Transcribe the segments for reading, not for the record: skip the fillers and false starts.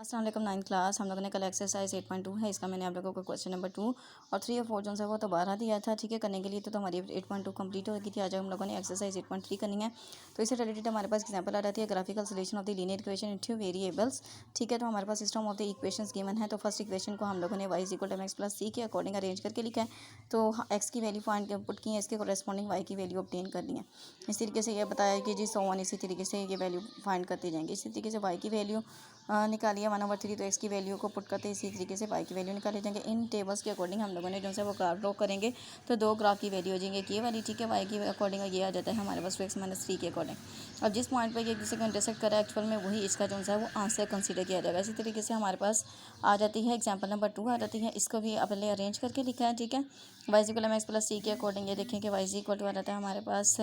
अस्सलाम वालेकुम। 9th class हम लोगों ने कल एक्सरसाइज 8.2 है, इसका मैंने आप लोगों को क्वेश्चन नंबर 2 और 3 और 4 जो है वो तो 12 दिया था। ठीक है, करने के लिए तो हमारी 8.2 कंप्लीट हो गई थी। आज हम लोगों ने एक्सरसाइज 8.3 करनी है। तो इससे रिलेटेड हमारे पास एग्जांपल आ जाती है graphical solution of the linear equation into variables. ठीक है, तो हमारे पास system of the equations given है। तो फर्स्ट इक्वेशन को हम लोगों ने y = mx + c के अकॉर्डिंग अरेंज करके लिखा है। तो x की वैल्यू फाइंड पुट की है, इसके कोरेस्पॉन्डिंग y की वैल्यू ऑब्टेन करनी है। इस तरीके से ये बताया कि जी 100 इसी तरीके से ये वैल्यू फाइंड करती जाएंगे। इसी तरीके से y की वैल्यू निकालिए 1/3, तो x की वैल्यू को पुट करते इसी तरीके से y की वैल्यू निकाले जाएंगे। इन टेबल्स के अकॉर्डिंग हम लोगों ने जो है वो ग्राफ ड्रॉ करेंगे। तो दो ग्राफ की वैल्यू हो जाएंगे ये वाली, ठीक है, y की अकॉर्डिंग ये आ जाता है हमारे पास 2x - 3 के अकॉर्डिंग। अब जिस पॉइंट पर एक दूसरे को इंटरसेक्ट करा एक्चुअल में वही इसका जो है वो आंसर कंसीडर किया जाएगा। इसी तरीके से हमारे पास आ जाती है एग्जाम्पल नंबर 2 आ जाती है। इसको भी पहले अरेंज करके लिखा है। ठीक है, y = mx + c के अकॉर्डिंग ये देखें कि y = आ जाता है हमारे पास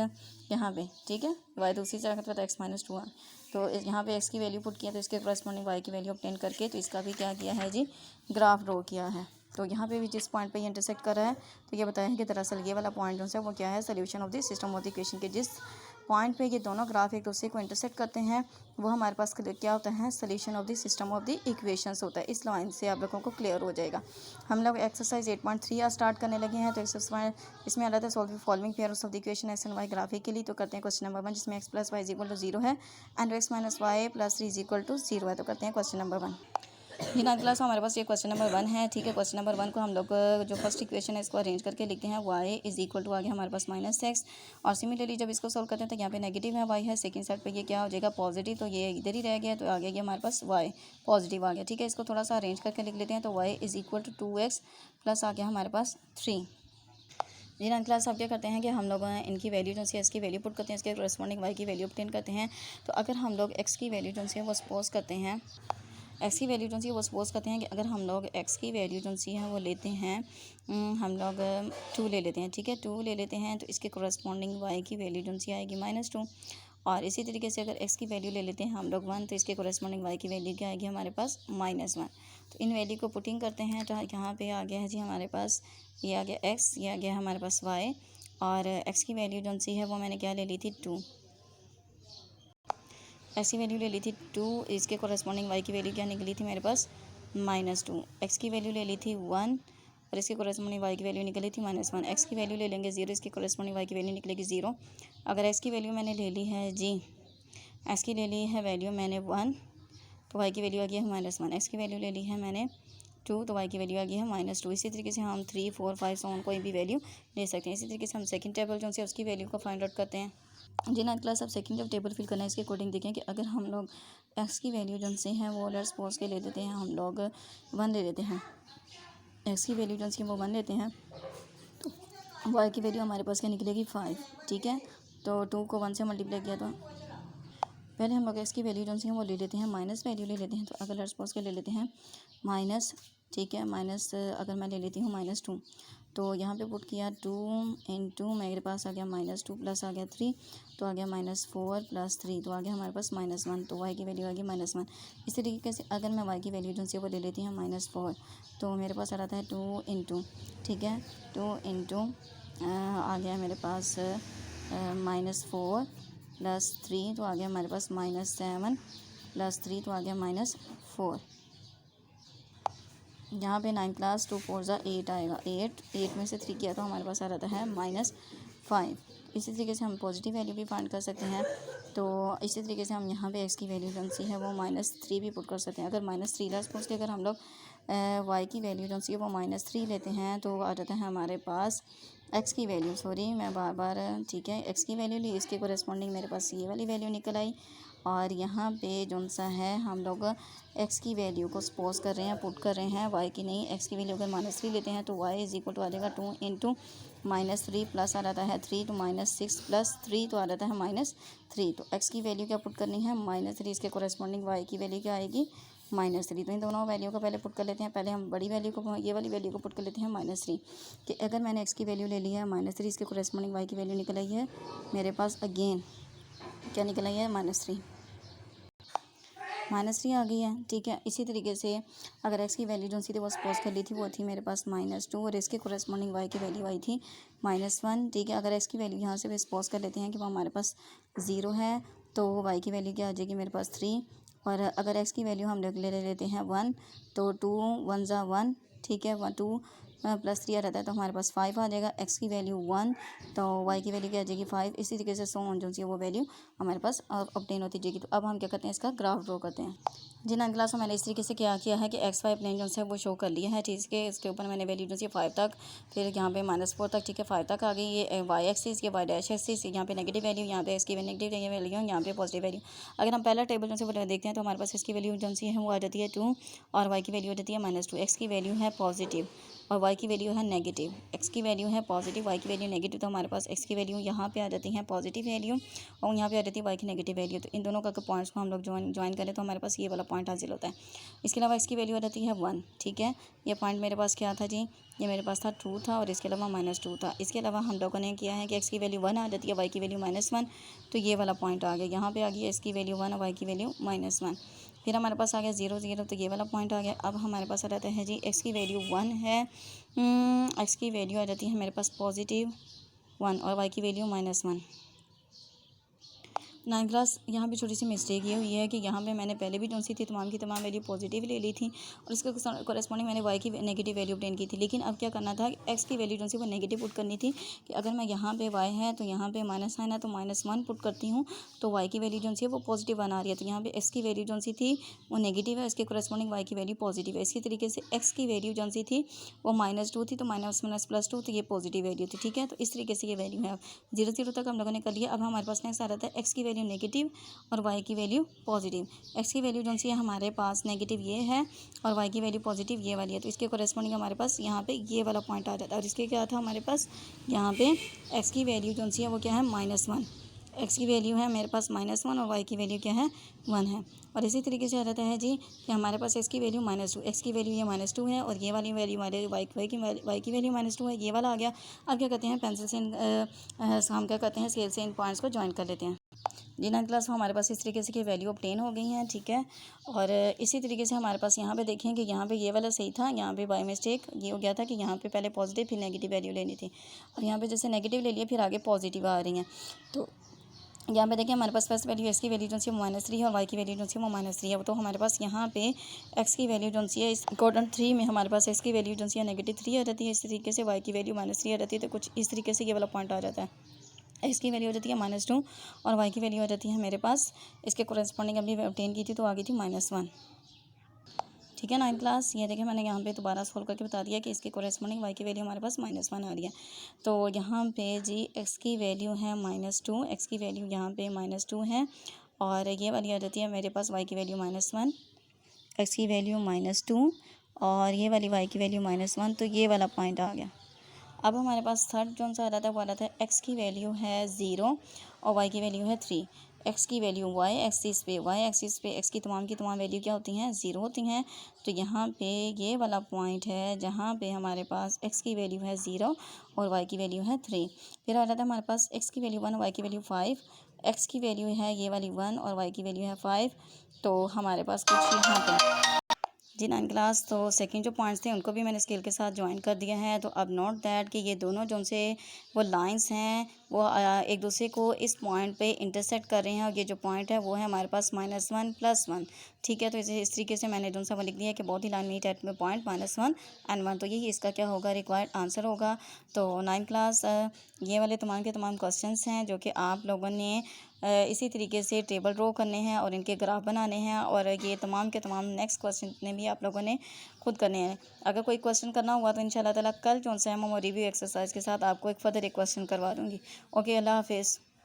यहाँ पे। ठीक है, y दूसरी जगह पर x - 2 तो यहाँ पे x की वैल्यू पुट किया, तो इसके करस्पॉन्डिंग y की वैल्यू ऑब्टेन करके तो इसका भी क्या किया है जी, ग्राफ ड्रॉ किया है। तो यहाँ पे भी जिस पॉइंट पे ये इंटरसेक्ट कर रहा है तो ये बताया है कि दरअसल ये वाला पॉइंट जो है वो क्या है, solution of the system of the equation के जिस पॉइंट पे ये दोनों ग्राफ एक दूसरे को इंटरसेक्ट करते हैं वो हमारे पास क्या होता है, solution of the system of the equations होता है। इस लाइन से आप लोगों को क्लियर हो जाएगा। हम लोग एक्सरसाइज 8.3 स्टार्ट करने लगे हैं। तो एक्सरसाइज इसमें आ रहा था solve following pairs of the equation x and y graphically. तो करते हैं क्वेश्चन नंबर 1 जिसमें x + y = 0 है एंड x - y + 3 = 0 है। तो करते हैं क्वेश्चन नंबर 1 जी। 9th क्लास हमारे पास ये क्वेश्चन नंबर 1 है। ठीक है, क्वेश्चन नंबर 1 को हम लोग जो फर्स्ट इक्वेशन है इसको अरेंज करके लिखते हैं। y = आ गया हमारे पास -x और सिमिलरली जब इसको सॉल्व करते हैं तो यहाँ पे नेगेटिव है y है, सेकंड साइड पे ये क्या हो जाएगा, पॉजिटिव। तो ये इधर ही रह गया तो आ गया ये हमारे पास y पॉजिटिव आ गया। ठीक है, इसको थोड़ा सा अरेंज करके लिख लेते हैं। तो y = 2x प्लस आ गया हमारे पास 3। जी 9th क्लास अब क्या करते हैं कि हम लोग इनकी वैल्यू जो सी x की वैल्यू पुट करते हैं, इसके करस्पॉन्डिंग y की वैल्यू ऑब्टेन करते हैं। तो अगर हम लोग x की वैल्यू जो सी है वो सपोज करते हैं, एक्स की वैल्यू जो सी वो सपोज करते हैं कि अगर हम लोग एक्स की वैल्यू जो सी है वो लेते हैं, हम लोग 2 ले लेते हैं। ठीक है, 2 ले लेते हैं तो इसके कोरस्पॉन्डिंग वाई की वैल्यू जो सी आएगी -2। और इसी तरीके से अगर एक्स की वैल्यू ले लेते हैं हम लोग 1 तो इसके कोरस्पॉन्डिंग वाई की वैल्यू क्या आएगी हमारे पास -1। तो इन वैल्यू को पुटिंग करते हैं तो यहाँ पे आ गया है जी हमारे पास, ये आ गया एक्स, ये आ गया हमारे पास वाई और एक्स की वैल्यू जो सी है वो मैंने क्या ले ली थी 2, ऐसी वैल्यू ले ली थी 2। इसके कोरस्पॉन्डिंग वाई की वैल्यू क्या निकली थी मेरे पास -2। एक्स की वैल्यू ले ली थी 1 और इसके कोरस्पॉन्डिंग वाई की वैल्यू निकली थी -1। एक्स की वैल्यू ले लेंगे 0, इसके कोरस्पॉन्डिंग वाई की वैल्यू निकलेगी 0। अगर एक्स की वैल्यू मैंने ले ली है जी, एक्स की ले ली है वैल्यू मैंने 1 तो वाई की वैल्यू आ गई है -1। एक्स की वैल्यू ले ली है मैंने 2 तो वाई की वैल्यू आ गई है -2। इसी तरीके से हम 3, 4, 5 सो ऑन कोई भी वैल्यू ले सकते हैं। इसी तरीके से हम सेकंड टेबल जो है उसकी वैल्यू को फाइंड आउट करते हैं। जी 9th क्लास अब सेकंड जब टेबल फिल करना है इसके अकॉर्डिंग देखें कि अगर हम लोग एक्स की वैल्यू जो से हैं वो लेट्स सपोज के ले देते हैं, हम लोग 1 ले लेते हैं। एक्स की वैल्यू जो सी वो 1 लेते हैं तो वाई की वैल्यू हमारे पास क्या निकलेगी 5। ठीक है, तो 2 को 1 से मल्टीप्लाई किया तो पहले हम लोग एक्स की वैल्यू जो सी है वो ले लेते हैं, माइनस वैल्यू ले लेते हैं। तो अगर लेट्स सपोज के ले लेते हैं माइनस, ठीक है, माइनस अगर मैं ले लेती हूँ -2 तो यहाँ पे पुट किया 2 × मेरे पास आ गया -2 प्लस आ गया 3 तो आ गया -4 + 3 तो आ गया हमारे पास -1। तो वाई की वैल्यू आ गई -1। इसी तरीके से अगर मैं वाई की वैल्यू जो सी वो ले लेती हूँ -4 तो मेरे पास आ रहा है 2 × ठीक है 2 × आ गया मेरे पास -4 + 3 तो आ गया हमारे पास -7 + 3 तो आ गया -4। यहाँ पे 9th क्लास 2 4 ज़ा 8 आएगा, 8 में से 3 किया तो हमारे पास आ रहा है -5। इसी तरीके से हम पॉजिटिव वैल्यू भी फाइंड कर सकते हैं। तो इसी तरीके से हम यहाँ पे एक्स की वैल्यू जो सी है वो -3 भी पुट कर सकते हैं। अगर -3 ला सपोज कि अगर हम लोग वाई की वैल्यू जो सी है वो -3 लेते हैं तो आ जाता है हमारे पास एक्स की वैल्यू, सॉरी मैं बार ठीक है, एक्स की वैल्यू ली, इसके कोरेस्पॉन्डिंग मेरे पास ये वाली वैल्यू निकल आई। और यहाँ पे जो सा है हम लोग एक्स की वैल्यू को सपोज कर रहे हैं, पुट कर रहे हैं, वाई की नहीं। एक्स की वैल्यू अगर -3 लेते हैं तो वाई = आ जाएगा 2 × -3 प्लस आ जाता है 3 तो -6 + 3 तो आ जाता है -3। तो एक्स की वैल्यू क्या पुट करनी है -3, इसके कोरेस्पॉन्डिंग वाई की वैल्यू क्या आएगी -3। तो इन दोनों वैल्यू को पहले पुट कर लेते हैं। पहले हम बड़ी वैल्यू को, ये वाली वैल्यू को पुट कर लेते हैं -3 कि अगर मैंने एक्स की वैल्यू ले ली है -3, इसके कोरेस्पॉन्डिंग वाई की वैल्यू निकल आई है मेरे पास अगेन क्या निकल आई है -3 आ गई है। ठीक है, इसी तरीके से अगर एक्स की वैल्यू जो सी थी वो सपोज कर ली थी वो थी मेरे पास -2 और इसके कोरेस्पॉन्डिंग वाई की वैल्यू आई थी -1। ठीक है, अगर एक्स की वैल्यू यहाँ से भी सपोज कर लेते हैं कि वो हमारे पास 0 है तो वाई की वैल्यू क्या आ जाएगी मेरे पास 3 और अगर एक्स की वैल्यू हम ले लेते हैं 1, तो 2 1 ज़ा 1, ठीक है, 2 +3 आ रहता है तो हमारे पास 5 आ जाएगा। एक्स की वैल्यू 1 तो वाई की वैल्यू क्या आ जाएगी 5। इसी तरीके से सो ऑन जो सी वो वैल्यू हमारे पास ऑब्टेन होती जाएगी। तो अब हम क्या करते हैं, इसका ग्राफ ड्रॉ करते हैं। जी नाइन क्लास में मैंने इस तरीके से क्या किया है कि एक्स वाई प्लेन जो है वो शो कर लिया है, चीज़ के इसके ऊपर मैंने वैल्यू जो सी 5 तक, फिर यहाँ पे -4 तक, ठीक है, 5 तक आ गई। ये वाई एक्सिस, ये वाई डैश एक्सिस, यहाँ पे नेगेटिव वैल्यू, यहाँ पे इसकी नेगेटिव वैल्यू, यहाँ पे पॉजिटिव वैल्यू। अगर हम पहला टेबल जो से देखते हैं तो हमारे पास इसकी वैल्यू जो सी है वो आ जाती है 2 और वाई की वैल्यू आ जाती है -2। एक्स की वैल्यू है पॉजिटिव और वाई की वैल्यू है नेगेटिव। एक्स की वैल्यू है पॉजिटिव, वाई की वैल्यू नेगेटिव, तो हमारे पास एक्स की वैल्यू यहाँ पे आ जाती है पॉजिटिव वैल्यू और यहाँ पे आ जाती है वाई की नेगेटिव वैल्यू। तो इन दोनों का पॉइंट्स को हम लोग ज्वाइन करें तो हमारे पास ये वाला पॉइंट हासिल होता है। इसके अलावा एक्स की वैल्यू आ जाती है 1, ठीक है। ये पॉइंट मेरे पास क्या था जी, ये मेरे पास था 2 था और इसके अलावा -2 था। इसके अलावा हम लोगों ने किया है कि एक्स की वैल्यू 1 आ जाती है, वाई की वैल्यू -1, तो ये वाला पॉइंट आ गया, यहाँ पे आ गई एक्स की वैल्यू 1 और वाई की वैल्यू -1। फिर हमारे पास आ गया 0 0, तो ये वाला पॉइंट आ गया। अब हमारे पास आ जाता है जी एक्स की वैल्यू 1 है, एक्स की वैल्यू आ जाती है मेरे पास +1 और वाई की वैल्यू -1। नाइन क्लास यहाँ पे छोटी सी मिस्टेक ये हुई है कि यहाँ पे मैंने पहले भी जो सी थी तमाम की तमाम वैल्यू पॉजिटिव ले ली थी और इसके कॉरेस्पॉन्डिंग मैंने वाई की नेगेटिव वैल्यू obtain की थी। लेकिन अब क्या करना था, एक्स की वैल्यू जो सी वो नेगेटिव पुट करनी थी कि अगर मैं यहाँ पे वाई है तो यहाँ पे माइनस साइन है तो -1 पुट करती हूँ तो वाई की वैल्यू जो सी है वो पॉजिटिव बना रही है। तो यहाँ पे एक्स की वैल्यू जो सी थी वो नेगेटिव है, इसके कॉरेस्पॉन्डिंग वाई की वैल्यू पॉजिटिव है। इसी तरीके से एक्स की वैल्यू जो सी थी वो -2 थी तो -+2 तो ये पॉजिटिव वैल्यू थी, ठीक है। तो इस तरीके से ये वैल्यू है। 0 0 तक हम लोगों ने कर लिया। अब हमारे पास नेक्स्ट आ रहा था एक्स की वैल्यू नेगेटिव और वाई की वैल्यू पॉजिटिव। एक्स की वैल्यू जो सी है हमारे पास नेगेटिव ये है और वाई की वैल्यू पॉजिटिव ये वाली है। तो इसके कॉरेस्पॉन्डिंग हमारे पास यहाँ पे ये वाला पॉइंट आ जाता है और इसके क्या था हमारे पास यहाँ पे एक्स की वैल्यू जो सी है वो क्या है -1। एक्स की वैल्यू है मेरे पास -1 और वाई की वैल्यू क्या है 1 है। और इसी तरीके से आ जाता है जी कि हमारे पास एक्स की वैल्यू -2, एक्स की वैल्यू ये -2 है और ये वाली वैल्यू हमारे वाई की वैल्यू -2 है, ये वाला आ गया। अब क्या करते हैं, पेंसिल से हम क्या करते हैं, स्केल से इन पॉइंट्स को ज्वाइन कर लेते हैं। जी नाइन क्लास में हमारे पास इस तरीके से कि वैल्यू ऑब्टेन हो गई हैं, ठीक है। और इसी तरीके से हमारे पास यहाँ पे देखें कि यहाँ पे ये वाला सही था, यहाँ पे बाय मिस्टेक ये हो गया था कि यहाँ पे पहले पॉजिटिव फिर नेगेटिव वैल्यू लेनी थी और यहाँ पे जैसे नेगेटिव ले लिया फिर आगे पॉजिटिव आ रही हैं। तो यहाँ पे देखिए हमारे पास फर्स्ट वैल्यू एक्स की वैल्यू जो सी -3 है और वाई की वैल्यू जो सी वो -3 है। तो हमारे पास यहाँ पे एक्स की वैल्यू जो सी है इस क्वाड्रेंट 3 में हमारे पास एक्स की वैल्यू जो सी है -3 आ जाती है। इस तरीके से वाई की वैल्यू -3 आ जाती है। तो कुछ इस तरीके से ये वाला पॉइंट आ जाता है। एक्स की वैल्यू हो जाती है -2 और वाई की वैल्यू हो जाती है मेरे पास इसके कोरेस्पॉन्डिंग अभी ऑब्टेन की थी तो आ गई थी -1, ठीक है। नाइन क्लास ये देखिए मैंने यहाँ पे दोबारा सोल्व करके बता दिया कि इसके कोरेस्पॉन्डिंग वाई की वैल्यू हमारे पास -1 आ रही है। तो यहाँ पे जी एक्स की वैल्यू है -2, एक्स की वैल्यू यहाँ पे -2 है और ये वाली आ जाती है मेरे पास वाई की वैल्यू -1, एक्स की वैल्यू -2 और ये वाली वाई की वैल्यू -1, तो ये वाला पॉइंट आ गया। अब हमारे पास थर्ड जो सा आ रहा था वो आ रहा था एक्स की वैल्यू है 0 और वाई की वैल्यू है 3। एक्स की वैल्यू वाई एक्सिस पे एक्स की तमाम वैल्यू क्या होती हैं 0 होती हैं। तो यहाँ पे ये वाला पॉइंट है जहाँ पे हमारे पास एक्स की वैल्यू है 0 और वाई की वैल्यू है 3। फिर आ रहा था हमारे पास एक्स की वैल्यू 1 और वाई की वैल्यू 5। एक्स की वैल्यू है ये वाली 1 और वाई की वैल्यू है 5। तो हमारे पास कुछ यहाँ पे जी नाइन क्लास तो सेकंड जो पॉइंट्स थे उनको भी मैंने स्केल के साथ ज्वाइन कर दिया है। तो अब नोट दैट कि ये दोनों जो से वो लाइंस हैं वो एक दूसरे को इस पॉइंट पे इंटरसेक्ट कर रहे हैं और ये जो पॉइंट है वो है हमारे पास -1 +1, ठीक है। तो इस तरीके से मैंने जो सा वो लिख दिया कि बहुत ही लाइन मीट एट में पॉइंट -1 and 1। तो यही इसका क्या होगा, रिक्वायर्ड आंसर होगा। तो नाइन क्लास ये वाले तमाम के तमाम क्वेश्चंस हैं जो कि आप लोगों ने इसी तरीके से टेबल ड्रॉ करने हैं और इनके ग्राफ बनाने हैं और ये तमाम के तमाम नेक्स्ट क्वेश्चन ने भी आप लोगों ने खुद करने हैं। अगर कोई क्वेश्चन करना हुआ तो इंशाल्लाह ताला कल जो है मैं रिव्यू एक्सरसाइज के साथ आपको एक फर्दर एक क्वेश्चन करवा दूँगी। ओके, अल्लाह हाफिज़।